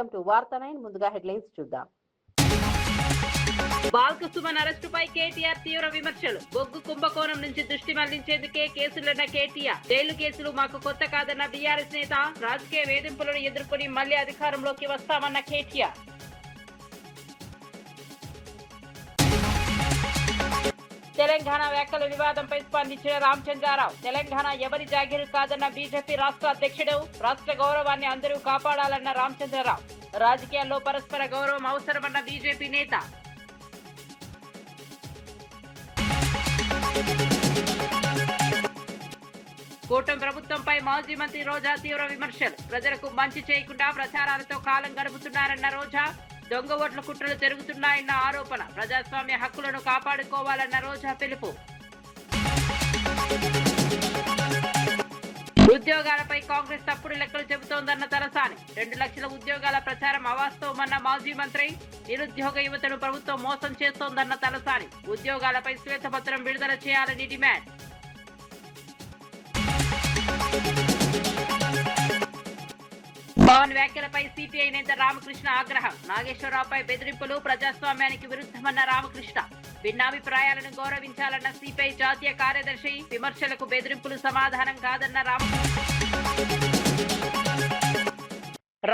Welcome to వార్తా 9. ముందుగా headlines చూద్దాం. బాల్క సుమన్ అరెస్టుపై కేటీఆర్ తీవ్ర విమర్శలు. బొగ్గు కుంభకోణం నుంచి దృష్టి మళ్లించేందుకే కేసులన్న కేటీఆర్. జైలు కేసులు మాకు కొత్త కాదన్న బీఆర్ఎస్ నేత. రాజకీయ వేధింపులను ఎదుర్కొని మళ్లీ అధికారంలోకి వస్తామన్న కేటీఆర్. తెలంగాణ వ్యాఖ్యల వివాదంపై స్పందించిన రామచంద్రారావు. తెలంగాణ ఎవరి జాగీరు కాదన్న బీజేపీ రాష్ట్ర అధ్యక్షుడు. రాష్ట్ర గౌరవాన్ని అందరూ కాపాడాలన్న రామచంద్రరావు. రాజకీయాల్లో పరస్పర గౌరవం అవసరమన్న బీజేపీ నేత. కూటమి ప్రభుత్వంపై మాజీ మంత్రి రోజా తీవ్ర విమర్శలు. ప్రజలకు మంచి చేయకుండా ప్రచారాలతో కాలం గడుపుతున్నారన్న రోజా. దొంగ ఓట్ల కుట్రలు జరుగుతున్నాయన్న ఆరోపణ. ప్రజాస్వామ్య హక్కులను కాపాడుకోవాలన్న రోజా పిలుపు. ఉద్యోగాలపై కాంగ్రెస్ తప్పుడు లెక్కలు చెబుతోందన్న తలసాని. 2 లక్షల ఉద్యోగాల ప్రచారం అవాస్తవమన్న మాజీ మంత్రి. నిరుద్యోగ యువతను ప్రభుత్వం మోసం చేస్తోందన్న తలసాని. ఉద్యోగాలపై శ్వేతపత్రం విడుదల చేయాలని డిమాండ్. పవన్ వ్యాఖ్యలపై సిపిఐ నేత రామకృష్ణ ఆగ్రహం. నాగేశ్వరరావుపై బెదిరింపులు ప్రజాస్వామ్యానికి విరుద్ధమన్న రామకృష్ణ. భిన్నాభిప్రాయాలను గౌరవించాలన్న సిపిఐ జాతీయ కార్యదర్శి. విమర్శలకు బెదిరింపులు సమాధానం కాదన్న రామకృష్ణ.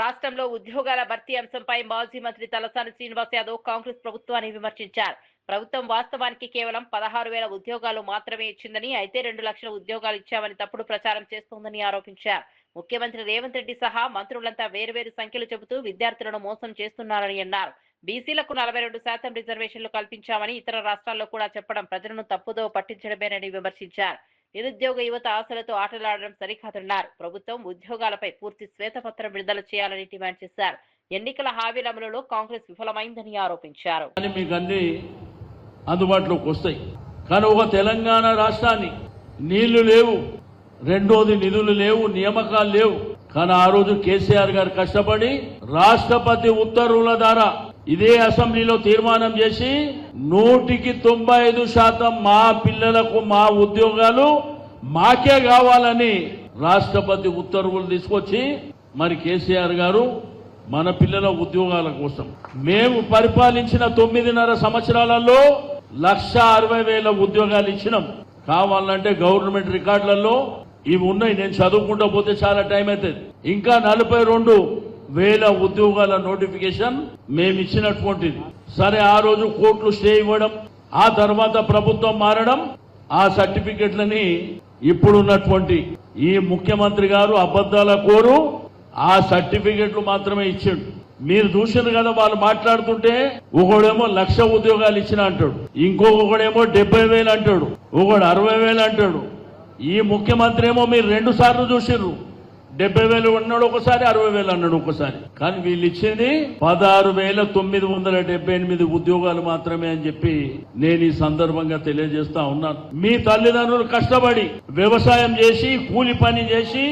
రాష్ట్రంలో ఉద్యోగాల భర్తీ అంశంపై మాజీ మంత్రి తలసాని శ్రీనివాస్ యాదవ్ కాంగ్రెస్ ప్రభుత్వాన్ని విమర్శించారు. ప్రభుత్వం వాస్తవానికి కేవలం 16,000 ఉద్యోగాలు మాత్రమే ఇచ్చిందని, అయితే 2 లక్షల ఉద్యోగాలు ఇచ్చామని తప్పుడు ప్రచారం చేస్తోందని ఆరోపించారు. ముఖ్యమంత్రి రేవంత్ రెడ్డి సహా మంత్రులంతా వేర్వేరు సంఖ్యలు చెబుతూ విద్యార్థులను మోసం చేస్తున్నారని అన్నారు. బీసీలకు 42% రిజర్వేషన్లు కల్పించామని ఇతర రాష్ట్రాల్లో కూడా చెప్పడం ప్రజలను తప్పుదో పట్టించడమేనని విమర్శించారు. నిరుద్యోగ యువత ఆశలతో ఆటలాడడం సరికాదన్నారు. ప్రభుత్వం ఉద్యోగాలపై పూర్తి శ్వేతపత్రం విడుదల చేయాలని డిమాండ్ చేశారు. ఎన్నికల హామీల అమలులో కాంగ్రెస్ విఫలమైందని ఆరోపించారు. అందుబాటులోకి వస్తాయి కానీ ఒక తెలంగాణ రాష్ట్రాన్ని నీళ్లు లేవు, రెండోది నిధులు లేవు, నియామకాలు లేవు. కానీ ఆ రోజు కేసీఆర్ గారు కష్టపడి రాష్ట్రపతి ఉత్తర్వుల ద్వారా ఇదే అసెంబ్లీలో తీర్మానం చేసి 195% మా పిల్లలకు మా ఉద్యోగాలు మాకే కావాలని రాష్ట్రపతి ఉత్తర్వులు తీసుకొచ్చి మరి కేసీఆర్ గారు మన పిల్లల ఉద్యోగాల కోసం మేము పరిపాలించిన 9.5 సంవత్సరాలలో 1,60,000 ఉద్యోగాలు ఇచ్చినాం. కావాలంటే గవర్నమెంట్ రికార్డులలో ఇవి ఉన్నాయి, నేను చదువుకుంటూ పోతే చాలా టైం అవుతుంది. ఇంకా 42,000 ఉద్యోగాల నోటిఫికేషన్ మేము ఇచ్చినటువంటిది. సరే, ఆ రోజు కోర్టులు స్టే ఇవ్వడం, ఆ తర్వాత ప్రభుత్వం మారడం, ఆ సర్టిఫికెట్లని ఇప్పుడున్నటువంటి ఈ ముఖ్యమంత్రి గారు అబద్ధాల కోరు ఆ సర్టిఫికెట్లు మాత్రమే ఇచ్చిండు. మీరు చూసిండ్రు కదా, వాళ్ళు మాట్లాడుతుంటే ఒకడేమో 1,00,000 ఉద్యోగాలు ఇచ్చిన అంటాడు, ఇంకొకడేమో 70,000 అంటాడు, ఒకడు 60,000 అంటాడు. ఈ ముఖ్యమంత్రి ఏమో మీరు 2 సార్లు చూసిర్రు, 70,000 అన్నాడు ఒకసారి, 60,000 అన్నాడు ఒకసారి. కానీ వీళ్ళు ఇచ్చింది 16,978 ఉద్యోగాలు మాత్రమే అని చెప్పి నేను ఈ సందర్భంగా తెలియజేస్తా ఉన్నాను. మీ తల్లిదండ్రులు కష్టపడి వ్యవసాయం చేసి కూలి పని చేసి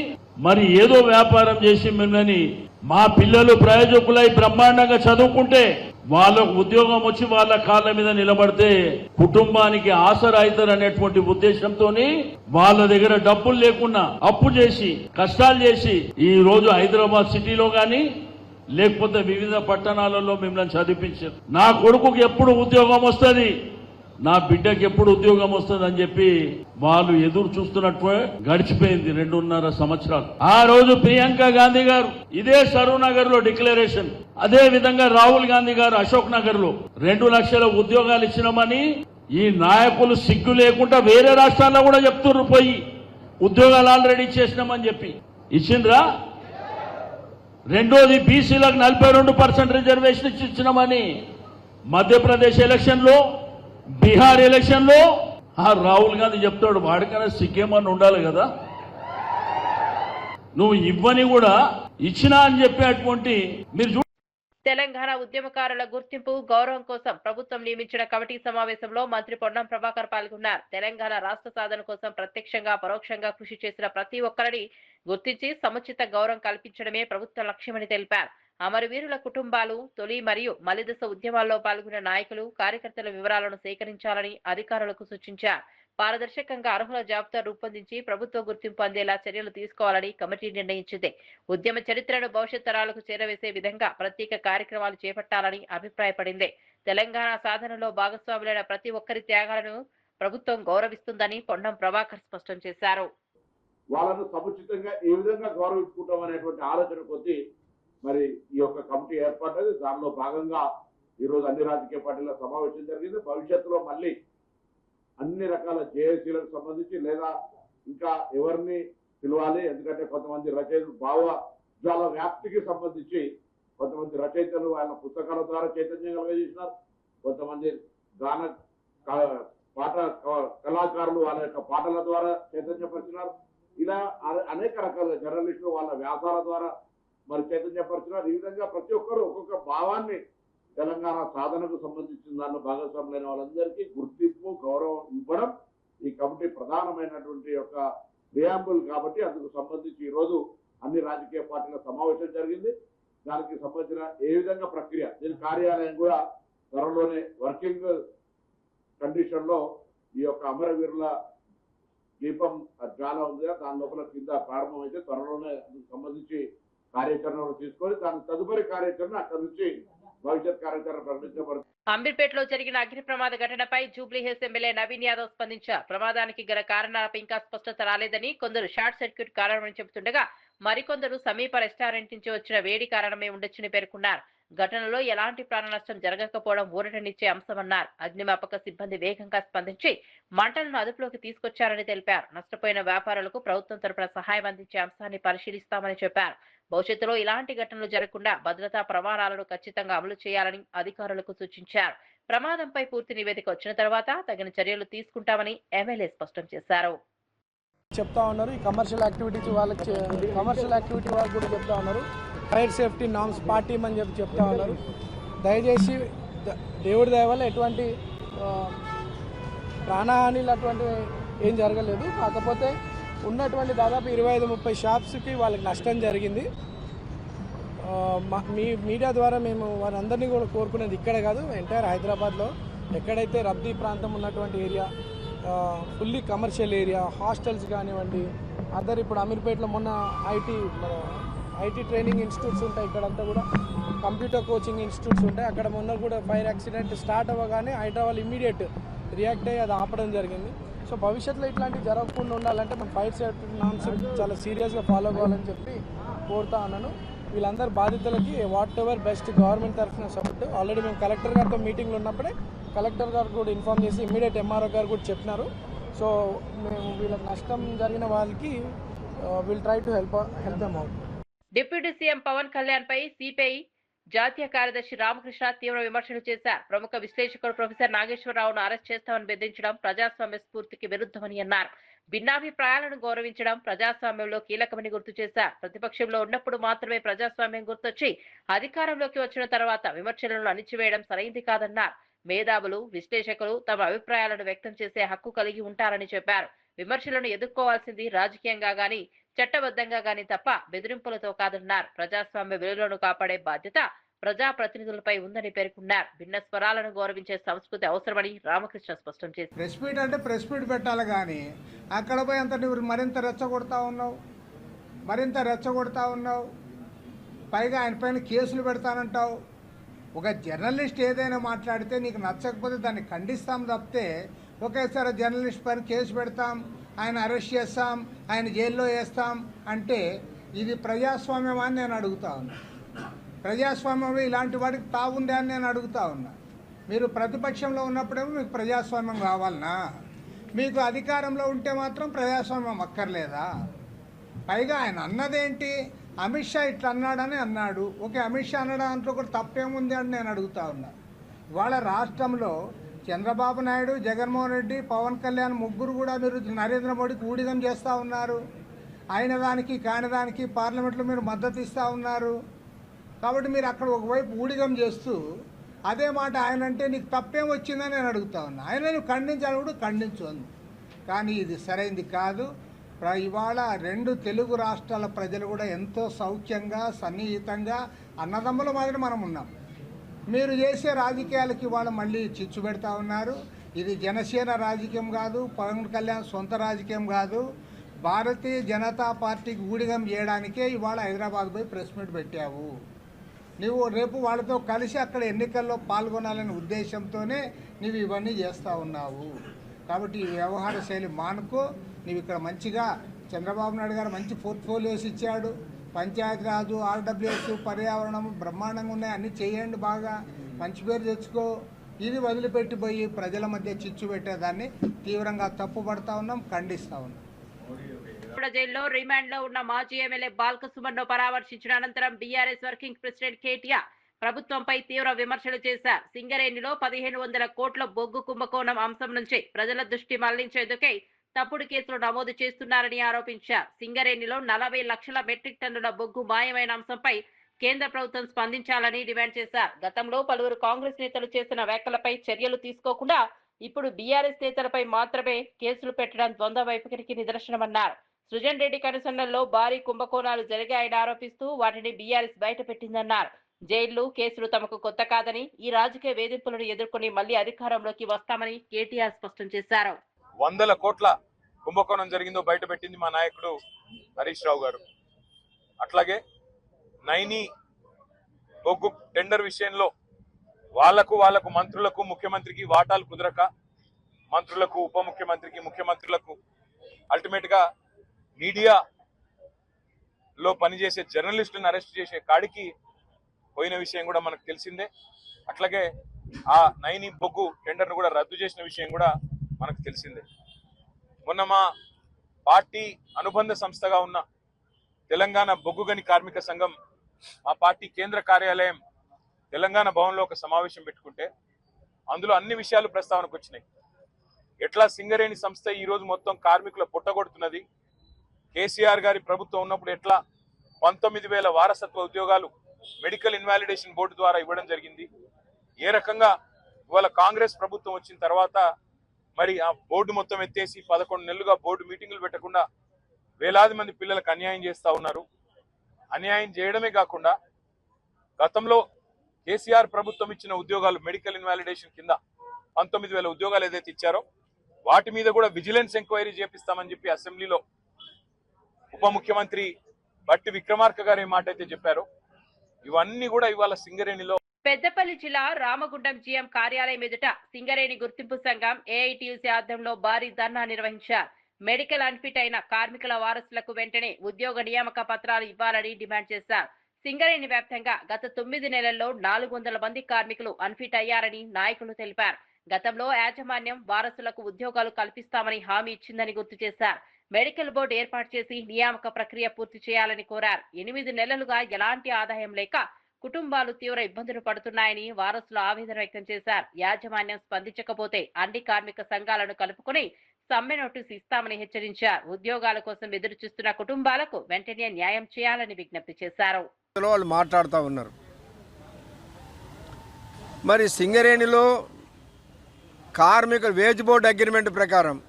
మరి ఏదో వ్యాపారం చేసి మిమ్మల్ని మా పిల్లలు ప్రయోజకులై బ్రహ్మాండంగా చదువుకుంటే వాళ్ళకు ఉద్యోగం వచ్చి వాళ్ళ కాళ్ళ మీద నిలబడితే కుటుంబానికి ఆసరా అవుతారు అనేటువంటి ఉద్దేశంతో వాళ్ళ దగ్గర డబ్బులు లేకుండా అప్పు చేసి కష్టాలు చేసి ఈ రోజు హైదరాబాద్ సిటీలో గాని లేకపోతే వివిధ పట్టణాలలో మిమ్మల్ని చదివించారు. నా కొడుకుకి ఎప్పుడు ఉద్యోగం వస్తుంది, నా బిడ్డకి ఎప్పుడు ఉద్యోగం వస్తుంది అని చెప్పి వాళ్ళు ఎదురు చూస్తున్నట్టు గడిచిపోయింది 2.5 సంవత్సరాలు. ఆ రోజు ప్రియాంక గాంధీ గారు ఇదే సరూర్ నగర్ లో డిక్లరేషన్, అదే విధంగా రాహుల్ గాంధీ గారు అశోక్ నగర్ లో 2 లక్షల ఉద్యోగాలు ఇచ్చినామని ఈ నాయకులు సిగ్గు లేకుండా వేరే రాష్ట్రాల్లో కూడా చెప్తున్నారు, పోయి ఉద్యోగాలు ఆల్రెడీ ఇచ్చేసినామని చెప్పి. ఇచ్చిండ్రా? రెండోది బీసీలకు 42% రిజర్వేషన్ ఇచ్చినామని మధ్యప్రదేశ్ ఎలక్షన్ లో, బీహార్ ఎలక్షన్ లో ఆ రాహుల్ గాంధీ చెప్తాడు. వాడికైనా సిగ్గేమని ఉండాలి కదా, నువ్వు ఇవ్వని కూడా ఇచ్చినా అని చెప్పేటువంటి మీరు. తెలంగాణ ఉద్యమకారుల గుర్తింపు గౌరవం కోసం ప్రభుత్వం నియమించిన కమిటీ సమావేశంలో మంత్రి పొన్నం ప్రభాకర్ పాల్గొన్నారు. తెలంగాణ రాష్ట్ర సాధన కోసం ప్రత్యక్షంగా పరోక్షంగా కృషి చేసిన ప్రతి ఒక్కరిని గుర్తించి సముచిత గౌరవం కల్పించడమే ప్రభుత్వ లక్ష్యమని తెలిపారు. అమరవీరుల కుటుంబాలు, తొలి మరియు మలిదశ ఉద్యమాల్లో పాల్గొన్న నాయకులు, కార్యకర్తల వివరాలను సేకరించాలని అధికారులకు సూచించారు. పారదర్శకంగా అర్హుల జాబితా రూపొందించి ప్రభుత్వ గుర్తింపు అందేలా చర్యలు తీసుకోవాలని కమిటీ నిర్ణయించింది. ఉద్యమ చరిత్రను భవిష్యత్ తరాలకు చేరవేసే విధంగా ప్రత్యేక కార్యక్రమాలు చేపట్టాలని అభిప్రాయపడింది. తెలంగాణ సాధనలో భాగస్వాములైన ప్రతి ఒక్కరి త్యాగాలను ప్రభుత్వం గౌరవిస్తుందని పొన్నం ప్రభాకర్ స్పష్టం చేశారు. వాళ్ళను సముచితంగా ఏ విధంగా గౌరవించుకుంటాం అనేటువంటి ఆలోచన కొద్దీ మరి ఈ యొక్క కమిటీ ఏర్పడ్డది. దానిలో భాగంగా ఈరోజు అన్ని రాజకీయ పార్టీల సమావేశం జరిగింది. భవిష్యత్తులో మళ్ళీ అన్ని రకాల జేఏసీలకు సంబంధించి లేదా ఇంకా ఎవరిని పిలవాలి, ఎందుకంటే కొంతమంది రచయితలు భావజాల వ్యాప్తికి సంబంధించి కొంతమంది రచయితలు వాళ్ళ పుస్తకాల ద్వారా చైతన్యం కలగజేసినారు. కొంతమంది గాన పాట కళాకారులు వాళ్ళ యొక్క పాటల ద్వారా చైతన్యపరిచినారు. ఇలా అనేక రకాల జర్నలిస్టులు వాళ్ళ వ్యాసాల ద్వారా మరి చైతన్యపరిచినారు. ఈ విధంగా ప్రతి ఒక్కరు ఒక్కొక్క భావాన్ని తెలంగాణ సాధనకు సంబంధించిన దానిలో భాగస్వాములైన వాళ్ళందరికీ గుర్తింపు గౌరవం ఇవ్వడం ఈ కమిటీ ప్రధానమైనటువంటి యొక్క ప్రియాంబుల్. కాబట్టి అందుకు సంబంధించి ఈరోజు అన్ని రాజకీయ పార్టీల సమావేశం జరిగింది. దానికి సంబంధించిన ఏ విధంగా ప్రక్రియ, దీని కార్యాలయం కూడా త్వరలోనే వర్కింగ్ కండిషన్ లో ఈ యొక్క అమరవీరుల దీపం చాలా ఉంది, దాని లోపల కింద ప్రారంభమైతే త్వరలోనే అందుకు సంబంధించి కార్యాచరణలు తీసుకొని దాని తదుపరి కార్యాచరణ అక్కడి నుంచి భవిష్యత్ కార్యాచరణ ప్రకటించబడుతుంది. అమీర్పేటలో జరిగిన అగ్ని ప్రమాద ఘటనపై Jubilee hills MLA Naveen Yadav స్పందించారు. ప్రమాదానికి గల కారణాలపై ఇంకా స్పష్టత రాలేదని, కొందరు షార్ట్ సర్క్యూట్ కారణమని చెబుతుండగా మరికొందరు సమీప రెస్టారెంట్ నుంచి వచ్చిన వేడి కారణమే ఉండొచ్చని పేర్కొన్నారు. ఘటనలో ఎలాంటి ప్రాణ నష్టం జరగకపోవడం ఊరటనిచ్చే అంశమన్నారు. అగ్నిమాపక సిబ్బంది వేగంగా స్పందించి మంటలను అదుపులోకి తీసుకొచ్చారని తెలిపారు. నష్టపోయిన వ్యాపారులకు ప్రభుత్వం తరపున సహాయం అందించే అంశాన్ని పరిశీలిస్తామని చెప్పారు. భవిష్యత్తులో ఇలాంటి ఘటనలు జరగకుండా భద్రతా ప్రమాణాలను ఖచ్చితంగా అమలు చేయాలని అధికారులకు సూచించారు. ప్రమాదంపై పూర్తి నివేదిక వచ్చిన తర్వాత తగిన చర్యలు తీసుకుంటామని ఎమ్మెల్యే స్పష్టం చేశారు. చెప్తా ఉన్నారు. ఈ కమర్షియల్ యాక్టివిటీ వాళ్ళకి కూడా చెప్తా ఉన్నారు. ఫైర్ సేఫ్టీ నామ్స్ పాటిమని చెప్తా ఉన్నారు. దయచేసి దేవుడి దయ వల్ల ఎటువంటి ప్రాణహానిలు అటువంటివి ఏం జరగలేదు. కాకపోతే ఉన్నటువంటి దాదాపు 25-30 షాప్స్కి వాళ్ళకి నష్టం జరిగింది. మీ మీడియా ద్వారా మేము వారందరినీ కూడా కోరుకునేది ఇక్కడ కాదు, ఎంటైర్ హైదరాబాద్లో ఎక్కడైతే రద్దీ ప్రాంతం ఉన్నటువంటి area, fully commercial area, hostels కానివ్వండి, అదర్ ఇప్పుడు అమీర్పేటలో మొన్న ఐటీ ట్రైనింగ్ ఇన్స్టిట్యూట్స్ ఉంటాయి, ఇక్కడంతా కూడా కంప్యూటర్ కోచింగ్ ఇన్స్టిట్యూట్స్ ఉంటాయి. అక్కడ మొన్న కూడా ఫైర్ యాక్సిడెంట్ స్టార్ట్ అవ్వగానే హైదరాబాద్ ఇమీడియట్ రియాక్ట్ అయ్యి అది ఆపడం జరిగింది. సో భవిష్యత్తులో ఇట్లాంటివి జరగకుండా ఉండాలంటే మనం ఫైర్ సేఫ్టీ నామ్స్ చాలా సీరియస్గా ఫాలో కావాలని చెప్పి కోరుతా ఉన్నాను. వీళ్ళందరి బాధితులకి వాట్ ఎవర్ బెస్ట్ గవర్నమెంట్ తరఫున సపోర్ట్. ఆల్రెడీ మేము కలెక్టర్ గారితో మీటింగ్లో ఉన్నప్పుడే కలెక్టర్ గారు కూడా ఇన్ఫార్మ్ చేసి ఇమీడియట్ ఎంఆర్ఓ గారు కూడా చెప్పినారు. సో మేము వీళ్ళకి నష్టం జరిగిన వాళ్ళకి will try to help them out. Deputy CM Pawan Kalyan పై సిపిఐ జాతీయ కార్యదర్శి రామకృష్ణ తీవ్ర విమర్శలు చేశారు. ప్రముఖ విశ్లేషకుడు ప్రొఫెసర్ నాగేశ్వరరావును అరెస్ట్ చేస్తామని బెదిరించడం ప్రజాస్వామ్య స్ఫూర్తికి విరుద్ధమని అన్నారు. భిన్నాభిప్రాయాలను గౌరవించడం ప్రజాస్వామ్యంలో కీలకమని గుర్తు చేశారు. ప్రతిపక్షంలో ఉన్నప్పుడు మాత్రమే ప్రజాస్వామ్యం గుర్తొచ్చి అధికారంలోకి వచ్చిన తర్వాత విమర్శలను అణిచివేయడం సరైంది కాదన్నారు. మేధావులు, విశ్లేషకులు తమ అభిప్రాయాలను వ్యక్తం చేసే హక్కు కలిగి ఉంటారని చెప్పారు. విమర్శలను ఎదుర్కోవాల్సింది రాజకీయంగా గాని చట్టబద్ధంగా గాని తప్ప బెదిరింపులతో కాదన్నారు. ప్రజాస్వామ్య విలువలను కాపాడే బాధ్యత ప్రజాప్రతినిధులపై ఉందని పేర్కొన్నారు. భిన్న స్వరాలను గౌరవించే సంస్కృతి అవసరమని రామకృష్ణ స్పష్టం చేశారు. ప్రెస్ మీట్ అంటే ప్రెస్ మీట్ పెట్టాలి, కానీ అక్కడ పోయి అంత నువ్వు మరింత రెచ్చగొడతా ఉన్నావు. పైగా ఆయన పైన కేసులు పెడతానంటావు. ఒక జర్నలిస్ట్ ఏదైనా మాట్లాడితే నీకు నచ్చకపోతే దాన్ని ఖండిస్తాం తప్పితే ఒకేసారి జర్నలిస్ట్ పైన కేసు పెడతాం, ఆయన అరెస్ట్ చేస్తాం, ఆయన జైల్లో వేస్తాం అంటే ఇది ప్రజాస్వామ్యం అని నేను అడుగుతా ఉన్నా. ప్రజాస్వామ్యంలో ఇలాంటి వాడికి తావుందే అని నేను అడుగుతా ఉన్నా. మీరు ప్రతిపక్షంలో ఉన్నప్పుడేమో మీకు ప్రజాస్వామ్యం కావాలనా? మీకు అధికారంలో ఉంటే మాత్రం ప్రజాస్వామ్యం అక్కర్లేదా? పైగా ఆయన అన్నదేంటి, అమిత్ షా ఇట్లా అన్నాడని అన్నాడు. ఓకే, అమిత్ షా అన్న దాంట్లో కూడా తప్పేముంది అని నేను అడుగుతా ఉన్నా. ఇవాళ రాష్ట్రంలో చంద్రబాబు నాయుడు, జగన్మోహన్ రెడ్డి, పవన్ కళ్యాణ్ ముగ్గురు కూడా మీరు నరేంద్ర మోడీకి ఊడిగం చేస్తూ ఉన్నారు. అయిన దానికి కాని దానికి పార్లమెంట్లో మీరు మద్దతు ఇస్తూ ఉన్నారు. కాబట్టి మీరు అక్కడ ఒకవైపు ఊడిగం చేస్తూ అదే మాట ఆయన అంటే నీకు తప్పేం వచ్చిందని నేను అడుగుతా ఉన్నా. ఆయన నువ్వు ఖండించాలి కూడా ఖండించు అంది. కానీ ఇది సరైంది కాదు. ఇవాళ 2 తెలుగు రాష్ట్రాల ప్రజలు కూడా ఎంతో సౌఖ్యంగా సన్నిహితంగా అన్నదమ్ముల మాదిరి మనం ఉన్నాం. మీరు చేసే రాజకీయాలకి ఇవాళ మళ్ళీ చిచ్చు పెడతా ఉన్నారు. ఇది జనసేన రాజకీయం కాదు, పవన్ కళ్యాణ్ సొంత రాజకీయం కాదు. భారతీయ జనతా పార్టీకి ఊడిగం చేయడానికే ఇవాళ హైదరాబాద్ పోయి ప్రెస్ మీట్ పెట్టావు. నువ్వు రేపు వాళ్ళతో కలిసి అక్కడ ఎన్నికల్లో పాల్గొనాలనే ఉద్దేశంతోనే నువ్వు ఇవన్నీ చేస్తూ ఉన్నావు. కాబట్టి ఈ వ్యవహార శైలి మానుకో. నువ్వు ఇక్కడ మంచిగా చంద్రబాబు నాయుడు గారు మంచి పోర్ట్ఫోలియోస్ ఇచ్చాడు. పంచాయతీరాజు, ఆర్డబ్ల్యూఎస్, పర్యావరణం బ్రహ్మాండంగా ఉన్నాయి. అన్నీ చేయండి, బాగా మంచి పేరు తెచ్చుకో. ఇది వదిలిపెట్టిపోయి ప్రజల మధ్య చిచ్చు పెట్టేదాన్ని తీవ్రంగా తప్పుపడతా ఉన్నాం, ఖండిస్తా ఉన్నాం. జైల్లో రిమాండ్ లో ఉన్న మాజీ ఎమ్మెల్యే బాల్క సుమన్ ను పరామర్శించిన అనంతరం బీఆర్ఎస్ వర్కింగ్ ప్రెసిడెంట్ కేటీఆర్ ప్రభుత్వంపై తీవ్ర విమర్శలు చేశారు. సింగరేణిలో 1500 కోట్ల బొగ్గు కుంభకోణం అంశం నుంచి ప్రజల దృష్టి మళ్లించేందుకే తప్పుడు కేసులు నమోదు చేస్తున్నారని ఆరోపించారు. సింగరేణిలో 40 లక్షల మెట్రిక్ టన్నుల బొగ్గు మాయమైన అంశంపై కేంద్ర ప్రభుత్వం స్పందించాలని డిమాండ్ చేశారు. గతంలో పలువురు కాంగ్రెస్ నేతలు చేసిన వ్యాఖ్యలపై చర్యలు తీసుకోకుండా ఇప్పుడు బీఆర్ఎస్ నేతలపై మాత్రమే కేసులు పెట్టడం ద్వంద్వ వైఖరికి నిదర్శనమన్నారు. సృజన్ రెడ్డి కనుసన్నల్లో భారీ కుంభకోణాలు జరిగాయని ఆరోపిస్తూ వాటిని బీఆర్ఎస్ బయటపెట్టిందన్నారు. జైళ్లు, కేసులు తమకు కొత్త కాదని, ఈ రాజకీయ వేధింపులను ఎదుర్కొని మళ్లీ అధికారంలోకి వస్తామని కేటీఆర్ స్పష్టం చేశారు. 100 కోట్ల కుంభకోణం జరిగిందో బయటపెట్టింది మా నాయకుడు హరీష్ రావు గారు. అట్లాగే నైని బొగ్గు టెండర్ విషయంలో వాళ్లకు మంత్రులకు, ముఖ్యమంత్రికి వాటాలు కుదరక మంత్రులకు, ఉప ముఖ్యమంత్రికి, ముఖ్యమంత్రులకు అల్టిమేట్ గా మీడియాలో పనిచేసే జర్నలిస్టులను అరెస్ట్ చేసే కాడికి పోయిన విషయం కూడా మనకు తెలిసిందే. అట్లాగే ఆ నైని బొగ్గు టెండర్ను కూడా రద్దు చేసిన విషయం కూడా మనకు తెలిసిందే. మొన్న మా పార్టీ అనుబంధ సంస్థగా ఉన్న తెలంగాణ బొగ్గు గని కార్మిక సంఘం మా పార్టీ కేంద్ర కార్యాలయం తెలంగాణ భవన్లో ఒక సమావేశం పెట్టుకుంటే అందులో అన్ని విషయాలు ప్రస్తావనకు వచ్చినాయి. ఎట్లా సింగరేణి సంస్థ ఈరోజు మొత్తం కార్మికుల పుట్టగొడుతున్నది, కేసీఆర్ గారి ప్రభుత్వం ఉన్నప్పుడు ఎట్లా 19,000 వారసత్వ ఉద్యోగాలు మెడికల్ ఇన్వాలిడేషన్ బోర్డు ద్వారా ఇవ్వడం జరిగింది, ఏ రకంగా ఇవాళ కాంగ్రెస్ ప్రభుత్వం వచ్చిన తర్వాత మరి ఆ బోర్డు మొత్తం ఎత్తేసి 11 నెలలుగా బోర్డు మీటింగులు పెట్టకుండా వేలాది మంది పిల్లలకు అన్యాయం చేస్తా ఉన్నారు. అన్యాయం చేయడమే కాకుండా గతంలో కేసీఆర్ ప్రభుత్వం ఇచ్చిన ఉద్యోగాలు మెడికల్ ఇన్వాలిడేషన్ కింద 19,000 ఉద్యోగాలు ఏదైతే ఇచ్చారో వాటి మీద కూడా విజిలెన్స్ ఎంక్వైరీ చేపిస్తామని చెప్పి అసెంబ్లీలో ఉప ముఖ్యమంత్రి బట్టి విక్రమార్క గారు ఏ మాట అయితే చెప్పారో ఇవన్నీ కూడా ఇవాళ సింగరేణిలో. పెద్దపల్లి జిల్లా రామగుండం జీఎం కార్యాలయం ఎదుట సింగరేణి గుర్తింపు సంఘం ఏఐటీయూసీ ఆధ్వర్యంలో భారీ ధర్నా నిర్వహించారు. మెడికల్ అన్ఫిట్ అయిన కార్మికుల వారసులకు వెంటనే ఉద్యోగ నియామక పత్రాలు ఇవ్వాలని డిమాండ్ చేశారు. సింగరేణి వ్యాప్తంగా గత 9 నెలల్లో 400 మంది కార్మికులు అన్ఫిట్ అయ్యారని నాయకులు తెలిపారు. గతంలో యాజమాన్యం వారసులకు ఉద్యోగాలు కల్పిస్తామని హామీ ఇచ్చిందని గుర్తు చేశారు. మెడికల్ బోర్డు ఏర్పాటు చేసి నియామక ప్రక్రియ పూర్తి చేయాలని కోరారు. 8 నెలలుగా ఎలాంటి ఆదాయం లేక కుటుంబాలు తీవ్ర ఇబ్బందులు పడుతున్నాయని వారసులు ఆవేదన వ్యక్తం చేశారు. యాజమాన్యం స్పందించకపోతే అన్ని కార్మిక సంఘాలను కలుపుకుని సమ్మె నోటీసు ఇస్తామని హెచ్చరించారు. ఉద్యోగాల కోసం ఎదురు చూస్తున్న కుటుంబాలకు వెంటనే న్యాయం చేయాలని విజ్ఞప్తి చేశారు. వాళ్ళు మాట్లాడుతూ ఉన్నారు. మరి సింగరేణిలో కార్మికుల వేజ్ బోర్డు అగ్రిమెంట్ ప్రకారం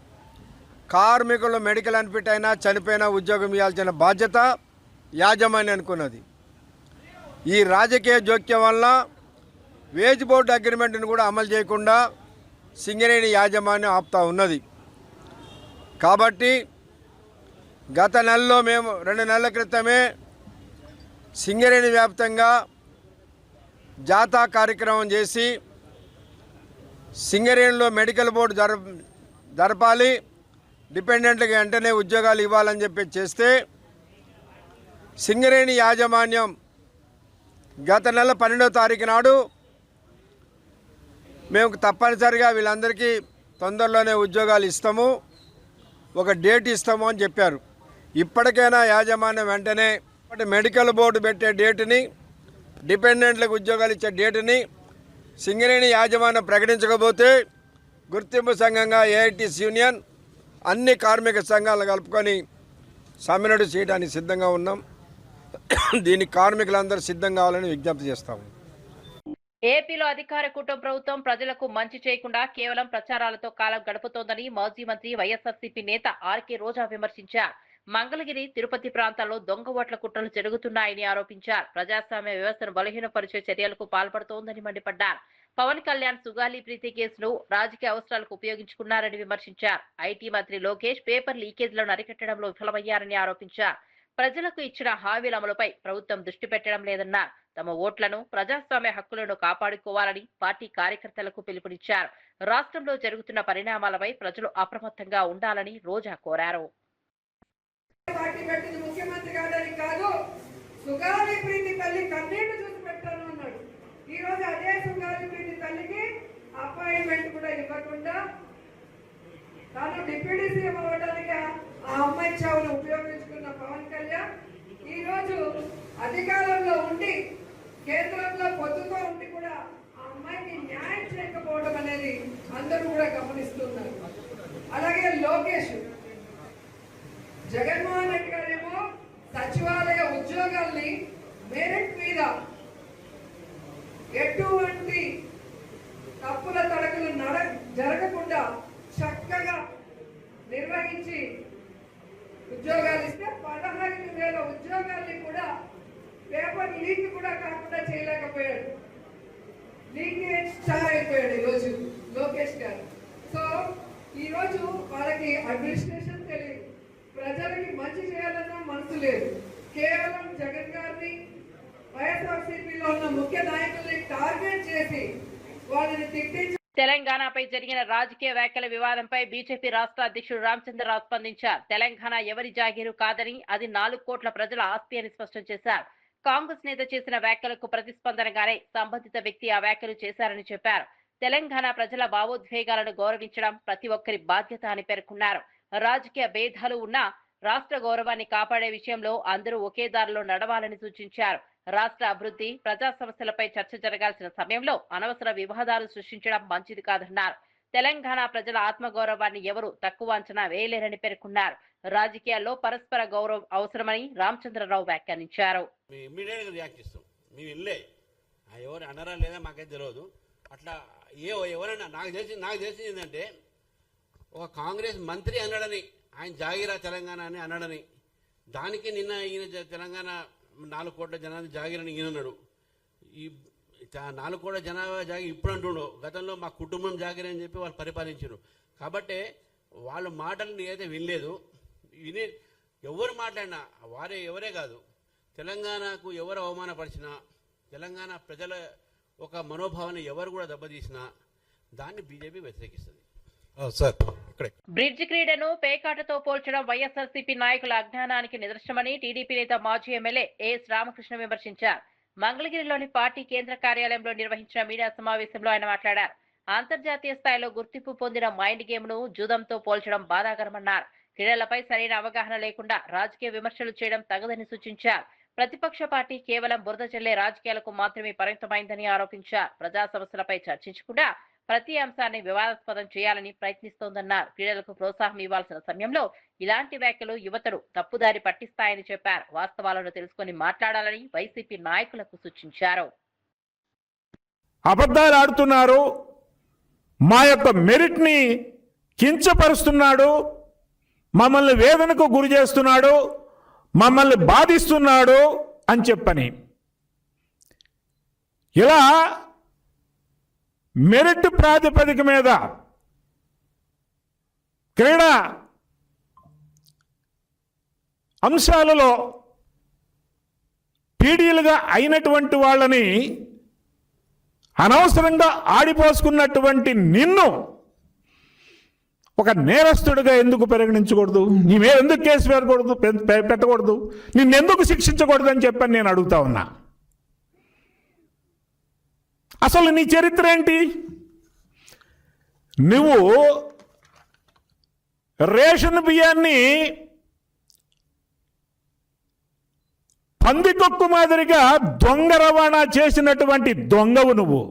కార్మికులు మెడికల్ అన్ఫిట్ అయినా చనిపోయినా ఉద్యోగం ఇవ్వాల్సిన బాధ్యత యాజమాన్యం అనుకున్నది. ఈ రాజకీయ జోక్యం వల్ల వేజ్ బోర్డు అగ్రిమెంట్ను కూడా అమలు చేయకుండా సింగరేణి యాజమాన్యం ఆపుతా ఉన్నది. కాబట్టి గత నెలలో మేము 2 నెలల క్రితమే సింగరేణి వ్యాప్తంగా జాతా కార్యక్రమం చేసి సింగరేణిలో మెడికల్ బోర్డు జరపాలి, డిపెండెంట్లకు వెంటనే ఉద్యోగాలు ఇవ్వాలని చెప్పి చేస్తే సింగరేణి యాజమాన్యం గత నెల 12వ తారీఖు నాడు మేము తప్పనిసరిగా వీళ్ళందరికీ తొందరలోనే ఉద్యోగాలు ఇస్తాము, ఒక డేట్ ఇస్తాము అని చెప్పారు. ఇప్పటికైనా యాజమాన్యం వెంటనే మెడికల్ బోర్డు పెట్టే డేటుని, డిపెండెంట్లకు ఉద్యోగాలు ఇచ్చే డేటుని సింగరేణి యాజమాన్యం ప్రకటించకపోతే గుర్తింపు సంఘంగా ఏఐటీసీ యూనియన్ అన్ని కార్మిక సంఘాలను కలుపుకొని సమ్మె చేయడానికి సిద్ధంగా ఉన్నాం. దీనికి కార్మికులందరూ సిద్ధం కావాలని విజ్ఞప్తి చేస్తాము. ఏపీలో అధికార కూటమి ప్రభుత్వం ప్రజలకు మంచి చేయకుండా కేవలం ప్రచారాలతో కాలం గడుపుతోందని మాజీ మంత్రి వైఎస్ఆర్సీపీ నేత ఆర్కే రోజా విమర్శించారు. మంగళగిరి, తిరుపతి ప్రాంతాల్లో దొంగ ఓట్ల కుట్రలు జరుగుతున్నాయని ఆరోపించారు. ప్రజాస్వామ్య వ్యవస్థను బలహీనపరిచే చర్యలకు పాల్పడుతోందని మండిపడ్డారు. పవన్ కళ్యాణ్ సుగాలి ప్రీతి కేసును రాజకీయ అవసరాలకు ఉపయోగించుకున్నారని విమర్శించారు. ఐటీ మంత్రి లోకేష్ పేపర్ లీకేజ్లను అరికట్టడంలో విఫలమయ్యారని ఆరోపించారు. ప్రజలకు ఇచ్చిన హామీల అమలుపై ప్రభుత్వం దృష్టి పెట్టడం లేదన్నారు. తమ ఓట్లను, ప్రజాస్వామ్య హక్కులను కాపాడుకోవాలని పార్టీ కార్యకర్తలకు పిలుపునిచ్చారు. రాష్ట్రంలో జరుగుతున్న పరిణామాలపై ప్రజలు అప్రమత్తంగా ఉండాలని రోజా కోరారు. పార్టీ పెట్టింది ముఖ్యమంత్రి గారికి కాదు, సుగాలి ప్రీతి తల్లి కన్నీళ్లు చూసి పెట్టాను అన్నాడు. ఈ రోజు అదే సుగాలి ప్రీతి తల్లికి అపాయింట్మెంట్ కూడా ఇవ్వకుండా తాను డిప్యూటీ సీఎం అవ్వడానికి ఆ అమ్మాయి చావును ఉపయోగించుకున్న పవన్ కళ్యాణ్ ఈ రోజు అధికారంలో ఉండి కేంద్రంలో పొత్తుతో ఉండి కూడా ఆ అమ్మాయికి న్యాయం చేయకపోవడం అనేది అందరూ కూడా గమనిస్తున్నారు. అలాగే లోకేష్, జగన్మోహన్ రెడ్డి గారేమో సచివాలయ ఉద్యోగాల్ని మెరిట్ మీద ఎటువంటి తప్పుల తడకలు జరగకుండా చక్కగా నిర్వహించి ఉద్యోగాలు ఇస్తే 15,000 ఉద్యోగాల్ని కూడా పేపర్ లీక్ కూడా కాకుండా చేయలేకపోయాడు. లీకేజ్ చాలా అయిపోయాడు ఈరోజు లోకేష్ గారు. సో ఈరోజు వాళ్ళకి అడ్మినిస్ట్రేషన్ తెలియదు, ప్రజలకి మంచి చేయాలన్న మనసు లేదు. కేవలం జగన్ గారిని, వైఎస్ఆర్సీపీలో ఉన్న ముఖ్య నాయకుల్ని టార్గెట్ చేసి వాళ్ళని తిట్టించి తెలంగాణపై జరిగిన రాజకీయ వ్యాఖ్యల వివాదంపై బీజేపీ రాష్ట్ర అధ్యక్షుడు రామచంద్రరావు స్పందించారు. తెలంగాణ ఎవరి జాగీరు కాదని, అది 4 కోట్ల ప్రజల ఆస్తి అని స్పష్టం చేశారు. కాంగ్రెస్ నేత చేసిన వ్యాఖ్యలకు ప్రతిస్పందనగానే సంబంధిత వ్యక్తి ఆ వ్యాఖ్యలు చేశారని చెప్పారు. తెలంగాణ ప్రజల భావోద్వేగాలను గౌరవించడం ప్రతి ఒక్కరి బాధ్యత అని పేర్కొన్నారు. రాజకీయ భేదాలు ఉన్నా రాష్ట్ర గౌరవాన్ని కాపాడే విషయంలో అందరూ ఒకే దారిలో నడవాలని సూచించారు. రాష్ట్ర అభివృద్ధి, ప్రజా సమస్యలపై చర్చ జరగాల్సిన సమయంలో అనవసర వివాదాలు సృష్టించడం మంచిది కాదన్నారు. తెలంగాణ ప్రజల ఆత్మగౌరవాన్ని ఎవరు తక్కువ అంచనా వేయలేరని పేర్కొన్నారు. రాజకీయాల్లో పరస్పర గౌరవం అవసరమని రామచంద్రరావు వ్యాఖ్యానించారు. ఎవరు అన్నారా లేదా మాకైతే తెలియదు. అట్లా ఎవరైనా నాకు తెలిసింది ఏంటంటే ఒక కాంగ్రెస్ మంత్రి అన్నాడని, ఆయన జాగిరా తెలంగాణ అని అన్నాడని, దానికి నిన్న ఈయన తెలంగాణ 4 కోట్ల జనాభా జాగిరని ఈయన అన్నాడు. ఈ 4 కోట్ల జనాభా జాగి ఇప్పుడు అంటుండో, గతంలో మా కుటుంబం జాగిరని చెప్పి వాళ్ళు పరిపాలించారు. కాబట్టి వాళ్ళ మాటలు నేనైతే వినలేదు. ఎవరు మాట్లాడినా ఎవరే కాదు, తెలంగాణకు ఎవరు అవమానపరిచినా, తెలంగాణ ప్రజల ఒక మనోభావాన్ని ఎవరు కూడా దెబ్బతీసినా దాన్ని బీజేపీ వ్యతిరేకిస్తుంది. బ్రిడ్జ్ క్రీడను పేకాటతో పోల్చడం వైఎస్ఆర్సీపీ నాయకుల అజ్ఞానానికి నిదర్శనమని టీడీపీ నేత మాజీ ఎమ్మెల్యే ఏఎస్ రామకృష్ణ విమర్శించారు. మంగళగిరిలోని పార్టీ కేంద్ర కార్యాలయంలో నిర్వహించిన మీడియా సమావేశంలో ఆయన మాట్లాడారు. అంతర్జాతీయ స్థాయిలో గుర్తింపు పొందిన మైండ్ గేమ్ ను జూదంతో పోల్చడం బాధాకరమన్నారు. క్రీడలపై సరైన అవగాహన లేకుండా రాజకీయ విమర్శలు చేయడం తగదని సూచించారు. ప్రతిపక్ష పార్టీ కేవలం బురద చల్లే రాజకీయాలకు మాత్రమే పరిమితమైందని ఆరోపించారు. ప్రజా సమస్యలపై చర్చించకుండా ప్రతి అంశాన్ని వివాదాస్పదం చేయాలని ప్రయత్నిస్తోందన్నారు. క్రీడలకు ప్రోత్సాహం ఇవ్వాల్సిన సమయంలో ఇలాంటి వ్యాఖ్యలు యువతను తప్పుదారి పట్టిస్తాయని చెప్పారు. వాస్తవాలను తెలుసుకుని మాట్లాడాలని వైసీపీ నాయకులకు సూచించారు. అబద్ధాలు ఆడుతున్నారు, మా యొక్క మెరిట్ ని కించపరుస్తున్నాడు, మమ్మల్ని వేదనకు గురి చేస్తున్నాడు, మమ్మల్ని బాధిస్తున్నాడు అని చెప్పని ఇలా మెరిట్ ప్రాతిపదిక మీద క్రీడా అంశాలలో పీడీలుగా అయినటువంటి వాళ్ళని అనవసరంగా ఆడిపోసుకున్నటువంటి నిన్ను ఒక నేరస్తుడిగా ఎందుకు పరిగణించకూడదు? నీ మీద ఎందుకు కేసు పెట్టకూడదు? నిన్నెందుకు శిక్షించకూడదు అని చెప్పని నేను అడుగుతా ఉన్నా. అసలు నీ చరిత్ర ఏంటి? నువ్వు రేషన్ బియ్యాన్ని పందికొక్కు మాదిరిగా దొంగ రవాణా చేసినటువంటి దొంగవు నువ్వు.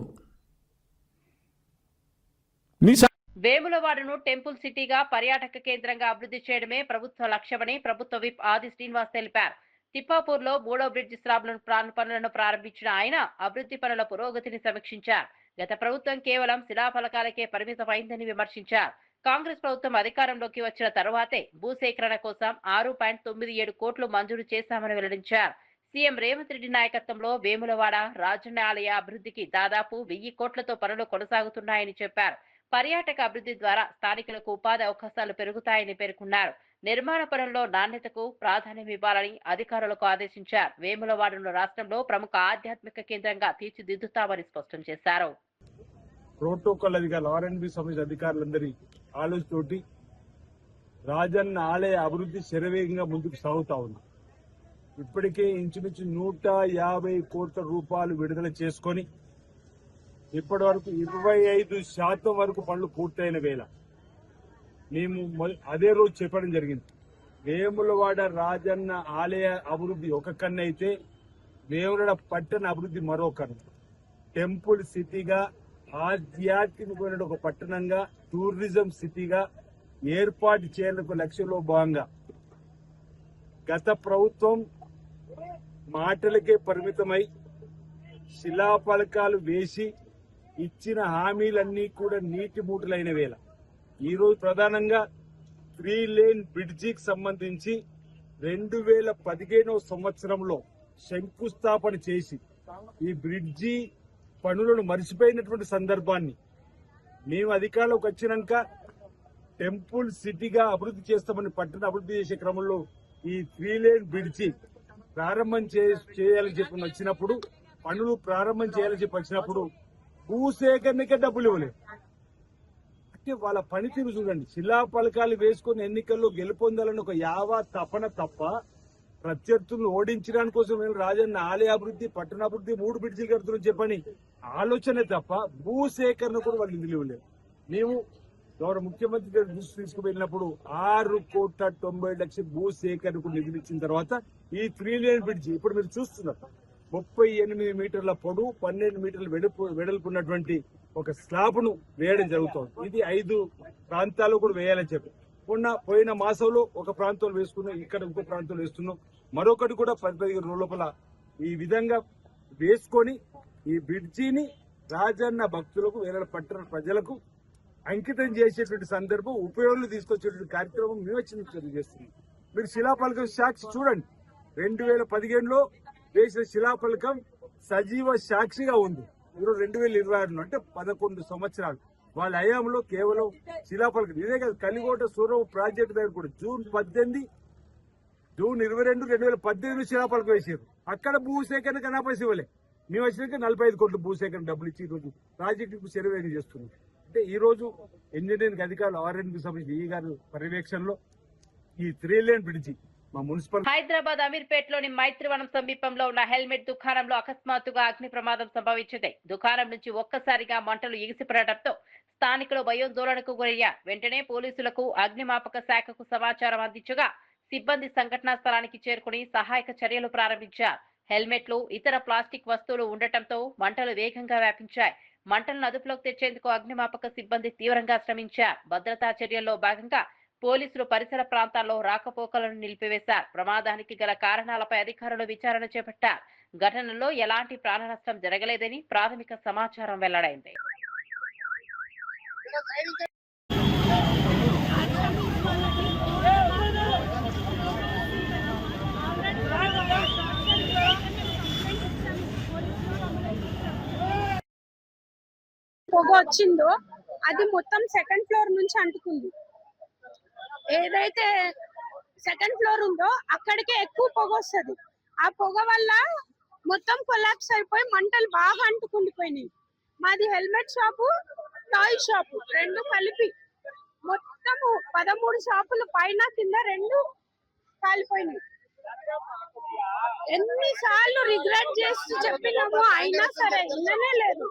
వేములవాడను టెంపుల్ సిటీగా పర్యాటక కేంద్రంగా అభివృద్ధి చేయడమే ప్రభుత్వ లక్ష్యమని ప్రభుత్వ విప్ ఆది శ్రీనివాస్ తెలిపారు. తిప్పాపూర్లో 3వ బ్రిడ్జి స్లాబ్లను పనులను ప్రారంభించిన ఆయన అభివృద్ధి పనుల పురోగతిని సమీక్షించారు. గత ప్రభుత్వం కేవలం శిలాఫలకాలకే పరిమితమైందని విమర్శించారు. కాంగ్రెస్ ప్రభుత్వం అధికారంలోకి వచ్చిన తరువాతే భూసేకరణ కోసం 6.97 కోట్లు మంజూరు చేశామని వెల్లడించారు. సీఎం రేవంత్ రెడ్డి నాయకత్వంలో వేములవాడ రాజన్న ఆలయ అభివృద్ధికి దాదాపు 1000 కోట్లతో పనులు కొనసాగుతున్నాయని చెప్పారు. పర్యాటక అభివృద్ధి ద్వారా స్థానికులకు ఉపాధి అవకాశాలు పెరుగుతాయని పేర్కొన్నారు. నిర్మాణ పనుల్లో నాణ్యతకు ప్రాధాన్యం ఇవ్వాలని అధికారులకు ఆదేశించారు. వేములవాడను రాష్ట్రంలో ప్రముఖ ఆధ్యాత్మిక కేంద్రంగా తీర్చిదిద్దుతామని స్పష్టం చేశారు. ప్రోటోకాల్ అధికారులు ఆర్ఎండ్బి సంబంధించిన అధికారులందరి ఆలోచనతోటి రాజన్న ఆలయ అభివృద్ధి శరవేగంగా ముందుకు సాగుతా ఉంది. ఇప్పటికే ఇంచుమించు 150 కోట్ల రూపాయలు విడుదల చేసుకొని ఇప్పటి వరకు 25% వరకు పనులు పూర్తయిన వేళ మేము అదే రోజు చెప్పడం జరిగింది. వేములవాడ రాజన్న ఆలయ అభివృద్ధి ఒక కన్ను అయితే వేములవాడ పట్టణ అభివృద్ధి మరో కన్ను. టెంపుల్ సిటీగా ఆధ్యాత్మికమైన ఒక పట్టణంగా టూరిజం సిటీగా ఏర్పాటు చేయాలనే లక్ష్యంలో భాగంగా గత ప్రభుత్వం మాటలకే పరిమితమై శిలాఫలకాలు వేసి ఇచ్చిన హామీలన్నీ కూడా నీటి మూటలైన వేళ ఈరోజు ప్రధానంగా 3 లేన్ బ్రిడ్జికి సంబంధించి 2015వ సంవత్సరంలో శంకుస్థాపన చేసి ఈ బ్రిడ్జి పనులను మరిచిపోయినటువంటి సందర్భాన్ని మేము అధికారంలోకి వచ్చినాక టెంపుల్ సిటీగా అభివృద్ధి చేస్తామని పట్టణ అభివృద్ధి చేసే క్రమంలో ఈ 3 లేన్ బ్రిడ్జి ప్రారంభం చేయాలని చెప్పి వచ్చినప్పుడు పనులు ప్రారంభం చేయాలని చెప్పి వచ్చినప్పుడు భూసేకరణకే డబ్బులు ఇవ్వలేదు. అంటే వాళ్ళ పనితీరు చూడండి. శిలాఫలకాలు వేసుకుని ఎన్నికల్లో గెలుపొందాలని ఒక తపన తప్ప ప్రత్యర్థులను ఓడించడానికి కోసం మేము రాజన్న ఆలయ అభివృద్ధి పట్టణాభివృద్ధి 3 బ్రిడ్జిలు కడుతున్నాం చెప్పని ఆలోచనే తప్ప భూసేకరణ కూడా వాళ్ళు నిధులు ఇవ్వలేదు. మేము గౌరవ ముఖ్యమంత్రి గారు దృష్టి తీసుకువెళ్ళినప్పుడు 6,90,00,000 భూసేకరణకు నిధులు ఇచ్చిన తర్వాత ఈ 3 లేన్ బ్రిడ్జి ఇప్పుడు మీరు చూస్తున్నారు 38 మీటర్ల పొడవు 12 మీటర్ల వెడల్పు ఉన్నటువంటి ఒక స్లాబ్ ను వేయడం జరుగుతోంది. ఇది 5 ప్రాంతాల్లో కూడా వేయాలని చెప్పి పోయిన మాసంలో ఒక ప్రాంతంలో వేసుకున్నాం, ఇక్కడ ఇంకో ప్రాంతంలో వేస్తున్నాం. మరొకటి కూడా 10-15 రోజుల లోపల ఈ విధంగా వేసుకొని ఈ బ్రిడ్జిని రాజన్న భక్తులకు వేరే పట్టణ ప్రజలకు అంకితం చేసేటువంటి సందర్భం ఉపయోగాలు తీసుకొచ్చేటువంటి కార్యక్రమం మేము వచ్చి చేస్తున్నాం. మీరు శిలాఫలకం సాక్షి చూడండి. 2015లో వేసిన శిలాఫలకం సజీవ సాక్షిగా ఉంది. ఈరోజు 2026 అంటే 11 సంవత్సరాలు వాళ్ళ హయాంలో కేవలం శిలాఫలకం. ఇదే కాదు, కలిగోట సూరం ప్రాజెక్టు దగ్గర కూడా జూన్ 22, 2018 శిలాఫలకం వేసారు. అక్కడ భూసేకరణ కనాపేసి ఇవ్వలే. మేము వచ్చినాక 45 కోట్ల భూసేకరణ డబ్బులు ఇచ్చి ఈరోజు ప్రాజెక్టుకు శరవేగం చేస్తున్నాం. అంటే ఈ రోజు ఇంజనీరింగ్ అధికారులు ఆర్ఎండ్బి సంబంధించి ఈ గారు పర్యవేక్షణలో ఈ 3 లేన్ బ్రిడ్జి మా మున్సిపల్ హైదరాబాద్ అమీర్పేటలోని మైత్రివనం సమీపంలో ఉన్న హెల్మెట్ దుకాణంలో అకస్మాత్తుగా అగ్ని ప్రమాదం సంభవించింది. దుకాణం నుంచి ఒక్కసారిగా మంటలు ఎగిసిపడటంతో స్థానికులు భయోందోళనకు గురయ్యారు. వెంటనే పోలీసులకు అగ్నిమాపక శాఖకు సమాచారం అందించగా సిబ్బంది సంఘటనా స్థలానికి చేరుకుని సహాయక చర్యలు ప్రారంభించారు. హెల్మెట్లు, ఇతర ప్లాస్టిక్ వస్తువులు ఉండటంతో మంటలు వేగంగా వ్యాపించాయి. మంటలను అదుపులోకి తెచ్చేందుకు అగ్నిమాపక సిబ్బంది తీవ్రంగా శ్రమించారు. భద్రతా చర్యల్లో భాగంగా పోలీసులు పరిసర ప్రాంతాల్లో రాకపోకలను నిలిపివేశారు. ప్రమాదానికి గల కారణాలపై అధికారులు విచారణ చేపట్టారు. ఘటనలో ఎలాంటి ప్రాణ నష్టం జరగలేదని ప్రాథమిక సమాచారం వెల్లడైంది. పొగ వచ్చిందో అది మొత్తం సెకండ్ ఫ్లోర్ నుంచి అంటుకుంది. ఏదైతే సెకండ్ ఫ్లోర్ ఉందో అక్కడికే ఎక్కువ పొగ వస్తుంది. ఆ పొగ వల్ల మొత్తం కొలాప్స్ అయిపోయి మంటలు బాగా అంటుకుండిపోయినాయి. మాది హెల్మెట్ షాపు, టాయ్ షాపు 2 కలిపి మొత్తము 13 షాపులు పైన కింద 2 కాలిపోయినాయి. ఎన్నిసార్లు రిగ్రెట్ చేసి చెప్పినామో అయినా సరే విననే లేదు.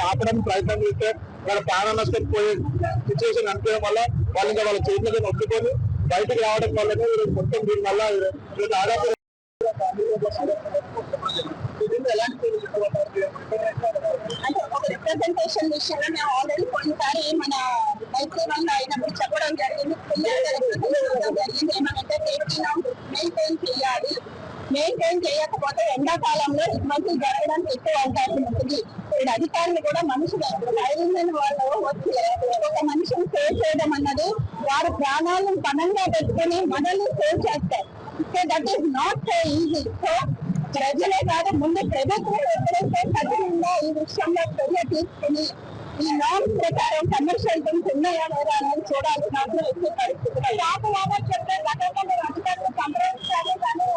ఆపడానికి ప్రయత్నం చేస్తే వాళ్ళ ప్రాణ నష్టం పోయే సిచ్యువేషన్ అనిపించడం వల్ల వాళ్ళు ఇంకా వాళ్ళ చేతులతో నొప్పుకొని బయటకు రావడం వల్లనే మొత్తం దీని వల్ల దాదాపు అంటే ఒక రిప్రజెంటేషన్ విషయంలో మేము ఆల్రెడీ కొన్నిసారి మన మైత్రి వల్ల అయినప్పుడు చెప్పడం జరిగింది. జరిగింది ఏమనంటే మెయింటైన్ చేయాలి. మెయింటైన్ చేయకపోతే ఎండాకాలంలో ఇబ్బంది జరగడానికి ఎక్కువ అవకాశం ఉంటుంది. ఇప్పుడు అధికారులు కూడా మనుషులు ధైర్యమైన వాళ్ళు వచ్చి ఒక మనిషిని సేవ్ చేయడం అన్నది వారి ప్రాణాలను పణంగా పెట్టుకుని మనల్ని సేవ్ చేస్తారు. So that is not so easy. So ప్రజలే కాదు, ముందు ప్రభుత్వం ఎప్పుడైతే కఠినంగా ఈ విషయంలో చర్య తీసుకుని ఈ నామ్స్ ప్రకారం కమర్షియల్ థింగ్స్ ఉన్నాయా లేదా అనేది చూడాలి. నాకు ఎక్కువ పరిస్థితులు చెప్పే గతంలో అధికారులు సంప్రదించాలి కానీ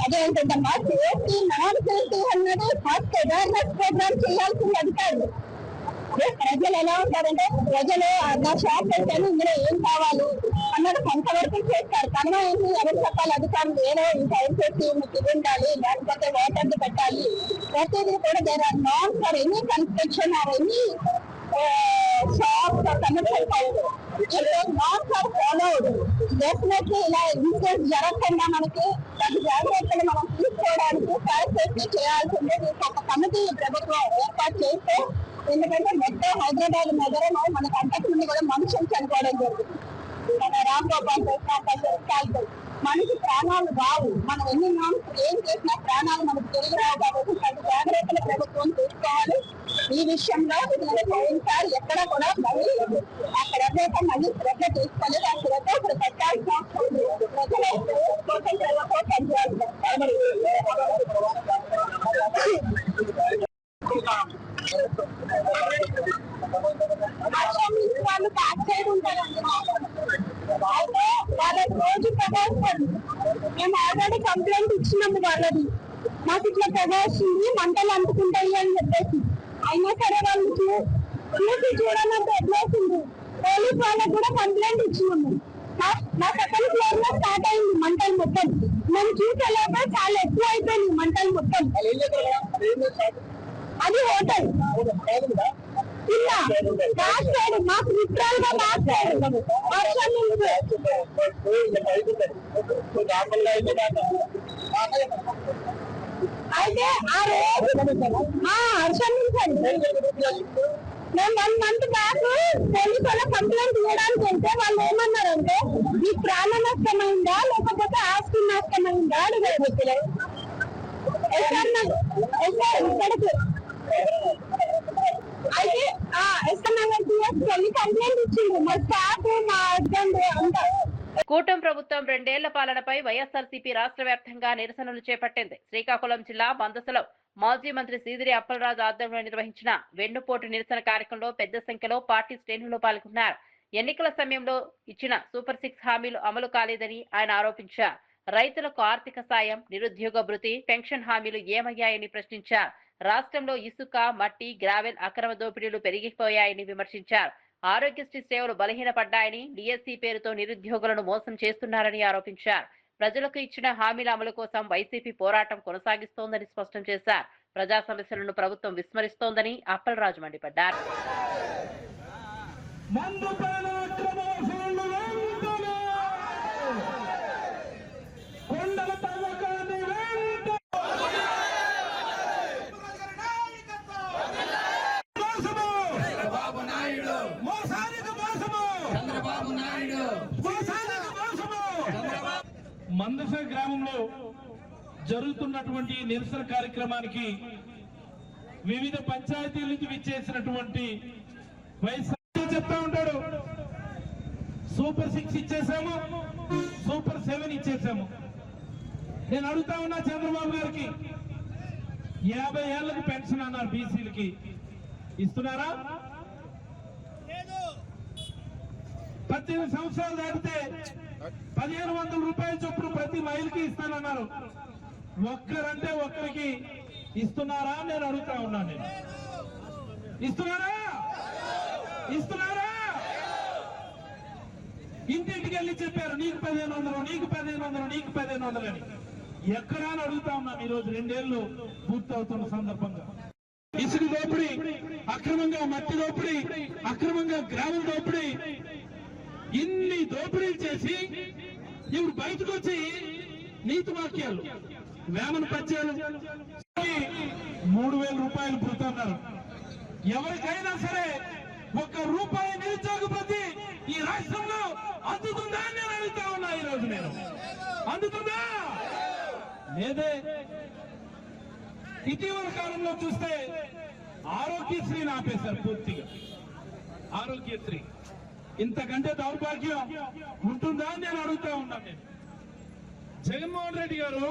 అదేంటమ్మా సేఫ్టీ నాన్ సేఫ్టీ అన్నది ఫస్ట్ అవేర్నెస్ ప్రోగ్రామ్ చేయాల్సింది అధికారులు. ప్రజలు ఎలా ఉంటారంటే ప్రజలు నా షాప్ పెట్టాను ఇందులో ఏం కావాలి అన్నది కొంతవరకు చేస్తారు. కనుక ఏంటి ఎవరు చెప్పాలి అధికారులు ఏదో ఫైర్ సేఫ్టీ ఉండాలి లేకపోతే వాటర్ పెట్టాలి. ప్రతిదీ కూడా there are not for any construction or any shops or commercial house not for followed. Definitely ఇలా ఇన్సిడెంట్స్ జరగకుండా మనకి ప్రతి జాగ్రత్తలు మనం తీసుకోవడానికి ఫైర్ సేఫ్టీ చేయాల్సిందే. దీనికి ఒక కమిటీ ప్రభుత్వం ఏర్పాటు చేస్తే, ఎందుకంటే మొత్తం హైదరాబాద్ నగరం మనకు అంతకుముందు కూడా మనుషులు చనిపోవడం జరుగుతుంది. మన రామ్ గోపాల్ కాల్తో మనిషి ప్రాణాలు రావు. మనం ఎన్ని నామ్స్ ఏం చేసినా ప్రాణాలు మనకు తిరిగి రావు. కాబట్టి ప్రతి జాగ్రత్తలు ప్రభుత్వం తీసుకోవాలి. ఈ విషయంలో పోయినసారి ఎక్కడ కూడా మళ్ళీ అక్కడ ఎవరైతే మళ్ళీ శ్రద్ధ తీసుకోలేదు. ఆ శ్రద్ధ ఇప్పుడు పెట్టాల్సిన అవసరం లేదు. ప్రజలు కోసం ప్రభుత్వం పనిచేయాలి. వాళ్ళు బ్యాక్ సైడ్ ఉంటారండి. అయితే వాళ్ళకి రోజు ప్రవేశించండి. మేము ఆల్రెడీ కంప్లైంట్ ఇచ్చినాము వాళ్ళది, మాకు ఇట్లా ప్రవేశింది మంటలు అంటుకుంటాయి అని చెప్పేసి. అయినా సరే వాళ్ళు చూసి చూడనంటే ఎట్లేసింది. పోలీస్ వాళ్ళకి కూడా కంప్లైంట్ ఇచ్చినాము. మా సెకండ్ ఫ్లోర్ లో స్టార్ట్ అయింది మంటలు మొత్తం. మేము చూసేలోపే చాలా ఎక్కువ అయిపోయింది మంటలు మొత్తం. అది హోటల్ ఇలా బ్యాక్ సైడ్ మాకు లిటరల్ గా బ్యాక్ సైడ్ వర్షం అయితే ఆ రోజు క్షమించండి. మేము 1 month బ్యాక్ పోలీసు వాళ్ళ కంప్లైంట్ ఇవ్వడానికి వెళ్తే వాళ్ళు ఏమన్నారంటే మీ ప్రాణ నష్టమైందా లేకపోతే ఆస్తి నష్టమైందా అడిగారు. అయితే కంప్లైంట్ ఇచ్చింది మా స్టాఫ్ మా హస్బెండ్ అంతా. కూటమి ప్రభుత్వం 2 ఏళ్ల పాలనపై వైఎస్ఆర్సీపీ రాష్ట్ర వ్యాప్తంగా నిరసనలు చేపట్టింది. శ్రీకాకుళం జిల్లా బందసలో మాజీ మంత్రి సీదిరి అప్పలరాజు ఆధ్వర్యంలో నిర్వహించిన వెన్నుపోటు నిరసన కార్యక్రమంలో పెద్ద సంఖ్యలో పార్టీ శ్రేణులు పాల్గొన్నారు. ఎన్నికల సమయంలో ఇచ్చిన సూపర్ 6 హామీలు అమలు కాలేదని ఆయన ఆరోపించారు. రైతులకు ఆర్థిక సాయం, నిరుద్యోగ భృతి, పెన్షన్ హామీలు ఏమయ్యాయని ప్రశ్నించారు. రాష్ట్రంలో ఇసుక, మట్టి, గ్రావెల్ అక్రమ దోపిడీలు పెరిగిపోయాయని విమర్శించారు. ఆరోగ్యశ్రీ సేవలు బలహీనపడ్డాయని, డిఎస్సీ పేరుతో నిరుద్యోగులను మోసం చేస్తున్నారని ఆరోపించారు. ప్రజలకు ఇచ్చిన హామీల అమలు కోసం వైసీపీ పోరాటం కొనసాగిస్తోందని స్పష్టం చేశారు. ప్రజా సమస్యలను ప్రభుత్వం విస్మరిస్తోందని అప్పలరాజు మండిపడ్డారు. మందస గ్రామంలో జరుగుతున్నటువంటి నిరసన కార్యక్రమానికి వివిధ పంచాయతీల నుంచి విచ్చేసినటువంటి వైఎస్ఆర్ చెప్తా ఉంటాడు, సూపర్ 6 ఇచ్చేసాము, సూపర్ 7 ఇచ్చేసాము. నేను అడుగుతా ఉన్నా చంద్రబాబు గారికి, 50 ఏళ్లకు పెన్షన్ అన్నారు బీసీలకి, ఇస్తున్నారా? 18 సంవత్సరాలు దాటితే 1500 రూపాయల చొప్పున ప్రతి మహిళకి ఇస్తానన్నారు. ఒక్కరంటే ఒక్కరికి ఇస్తున్నారా? నేను అడుగుతా ఉన్నాను. నేను ఇస్తున్నారా? ఇస్తున్నారా? ఇంటింటికి వెళ్ళి చెప్పారు నీకు 1500, నీకు 1500, నీకు 1500 అని. ఎక్కడా అని అడుగుతా ఉన్నాను. ఈరోజు 2 ఏళ్లు పూర్తవుతున్న సందర్భంగా ఇసుక దోపిడీ, అక్రమంగా మట్టి దోపిడీ, అక్రమంగా గ్రామం దోపిడీ, ఇన్ని దోపిడీలు చేసి ఇప్పుడు బయటకు వచ్చి నీతి వాక్యాలు వేమన పద్యాలు 3,000 రూపాయలు పుడుతున్నారు. ఎవరికైనా సరే ₹1 నిరుద్యోగ భృతి ఈ రాష్ట్రంలో అందుతుందా అని నేను అడుగుతా ఉన్నా. ఈ రోజు నేను అందుతుందా లేదే. ఇటీవల కాలంలో చూస్తే ఆరోగ్యశ్రీని ఆపేశారు పూర్తిగా. ఆరోగ్యశ్రీ ఇంతకంటే దౌర్భాగ్యం ఉంటుందా అని నేను అడుగుతా ఉన్నాను. నేను జగన్మోహన్ రెడ్డి గారు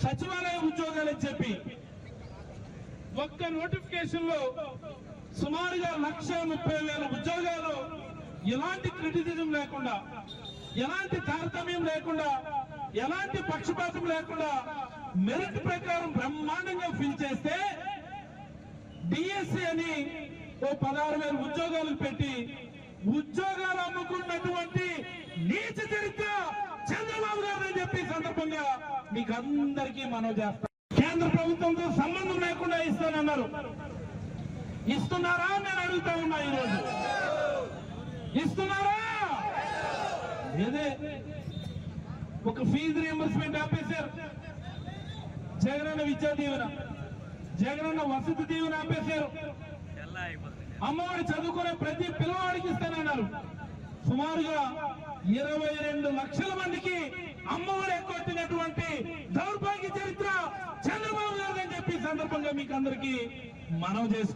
సచివాలయ ఉద్యోగాలు చెప్పి ఒక్క నోటిఫికేషన్ లో సుమారుగా 1,30,000 ఉద్యోగాలు ఎలాంటి క్రిటిసిజం లేకుండా, ఎలాంటి తారతమ్యం లేకుండా, ఎలాంటి పక్షపాతం లేకుండా మెరిట్ ప్రకారం బ్రహ్మాండంగా ఫిల్ చేస్తే డిఎస్సి అని 16,000 ఉద్యోగాలు పెట్టి ఉద్యోగాలు అమ్ముకున్నటువంటి నీచ చరిత్ర చంద్రబాబు గారు అని చెప్పి సందర్భంగా మీకు అందరికీ మనవి చేస్తాం. కేంద్ర ప్రభుత్వంతో సంబంధం లేకుండా ఇస్తానన్నారు. ఇస్తున్నారా నేను అడుగుతా ఉన్నా. ఈరోజు ఇస్తున్నారా లేదే. ఒక ఫీజు రియంబర్స్మెంట్ ఆపేశారు. జగనన్న విద్యా దీవెన, జగనన్న వసతి దీవెన ఆపేశారు. అమ్మఒడి చదువుకునే ప్రతి పిల్లవాడికి ఇస్తానన్నారు. సుమారుగా 22 లక్షల మందికి అమ్మఒడి ఎక్కొట్టినటువంటి దౌర్భాగ్య చరిత్ర చంద్రబాబు గారు అని చెప్పి సందర్భంగా మీకు అందరికీ మనవి చేసుకుంటున్నాను.